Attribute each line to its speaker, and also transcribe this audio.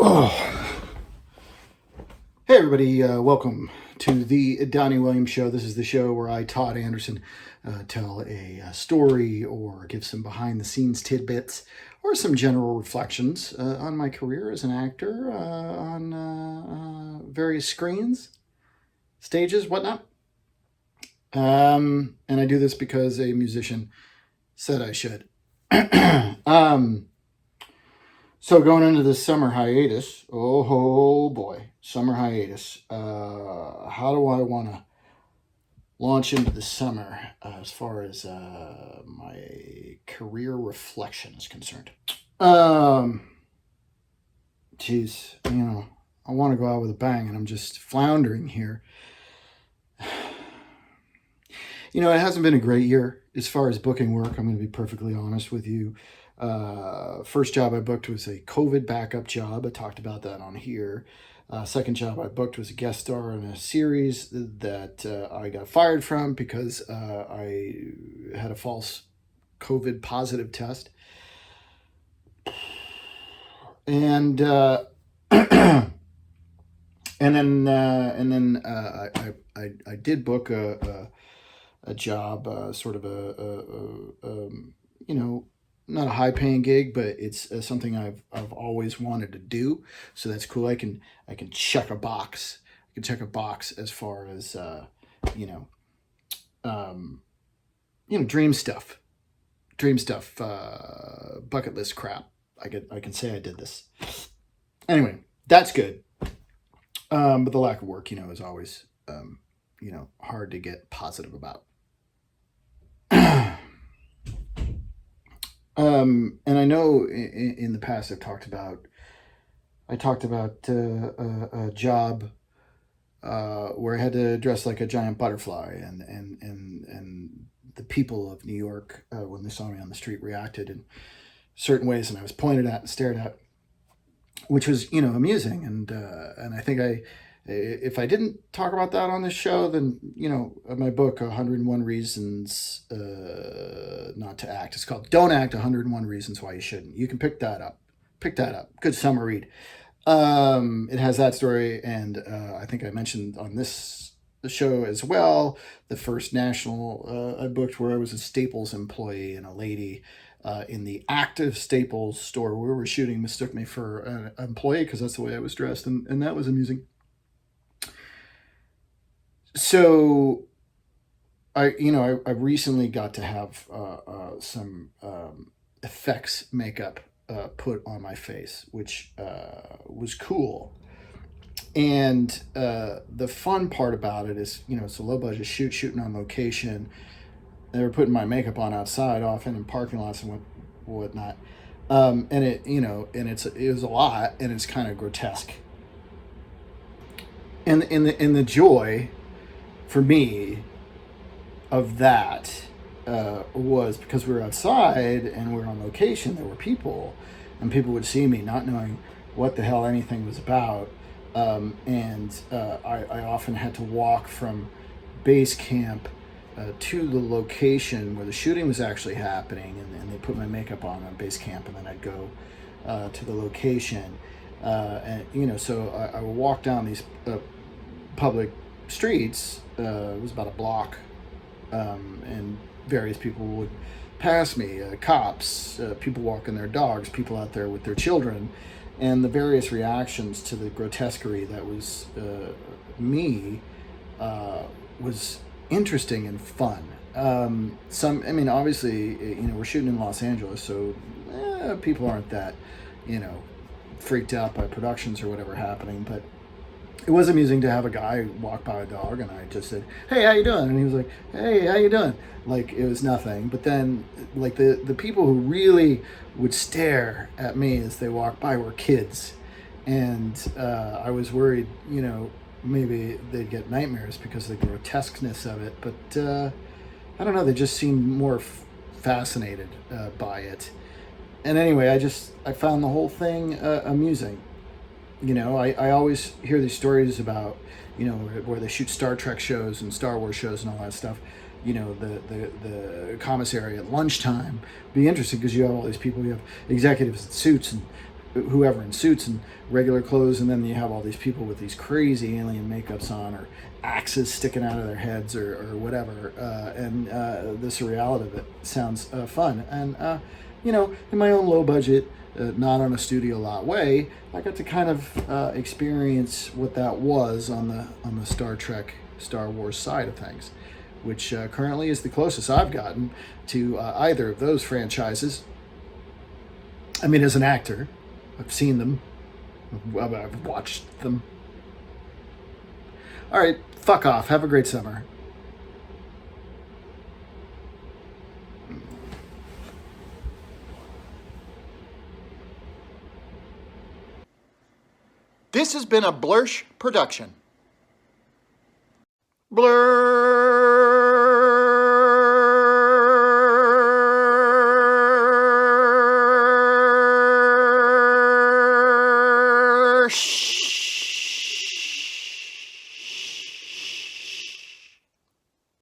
Speaker 1: Oh, hey everybody! Welcome to the Donnie Williams Show. This is the show where I, Todd Anderson, tell a story or give some behind-the-scenes tidbits or some general reflections on my career as an actor on various screens, stages, whatnot. And I do this because a musician said I should. So going into this summer hiatus, oh boy, summer hiatus. How do I want to launch into the summer as far as my career reflection is concerned? Geez, I want to go out with a bang, and I'm just floundering here. It hasn't been a great year as far as booking work. I'm going to be perfectly honest with you. First job I booked was a COVID backup job. I talked about that on here. Second job I booked was a guest star in a series that I got fired from because I had a false COVID positive test. And and then I did book a job, sort of not a high paying gig, but it's something I've always wanted to do. So that's cool. I can check a box. I can check a box as far as dream stuff, bucket list crap. I can say I did this. Anyway, that's good. But the lack of work, is always hard to get positive about. And I know in the past I talked about a job where I had to dress like a giant butterfly, and the people of New York, when they saw me on the street, reacted in certain ways, and I was pointed at and stared at, which was amusing, and I think if I didn't talk about that on this show, then, my book, 101 Reasons Not to Act. It's called Don't Act, 101 Reasons Why You Shouldn't. You can pick that up. Good summer read. It has that story, and I think I mentioned on the show as well, the first national I booked where I was a Staples employee, and a lady in the active Staples store where we were shooting mistook me for an employee because that's the way I was dressed, and that was amusing. So I recently got to have some effects makeup put on my face, which was cool. And the fun part about it is, it's a low budget shooting on location. They were putting my makeup on outside, often in parking lots and whatnot. And it was a lot, and it's kind of grotesque. And the joy for me of that was because we were outside and we were on location. There were people, and people would see me not knowing what the hell anything was about, and I often had to walk from base camp to the location where the shooting was actually happening, and they put my makeup on base camp, and then I'd go to the location, and so I would walk down these public streets. It was about a block, and various people would pass me, cops, people walking their dogs, people out there with their children, and the various reactions to the grotesquerie that was me was interesting and fun. Obviously, we're shooting in Los Angeles, so people aren't that, freaked out by productions or whatever happening, but it was amusing to have a guy walk by a dog, and I just said, "Hey, how you doing?" And he was like, "Hey, how you doing?" Like it was nothing. But then, like the people who really would stare at me as they walked by were kids, and I was worried, maybe they'd get nightmares because of the grotesqueness of it. But I don't know. They just seemed more fascinated by it. And anyway, I found the whole thing amusing. I always hear these stories about, where they shoot Star Trek shows and Star Wars shows and all that stuff. The commissary at lunchtime. Be interesting because you have all these people. You have executives in suits and whoever in suits and regular clothes, and then you have all these people with these crazy alien makeups on, or axes sticking out of their heads, or whatever. And the surreality of it sounds fun. And in my own low budget, not on a studio lot way, I got to kind of experience what that was on the Star Trek, Star Wars side of things, which currently is the closest I've gotten to either of those franchises. I mean, as an actor, I've seen them. I've watched them. All right, fuck off. Have a great summer. This has been a Blursh production. Blur.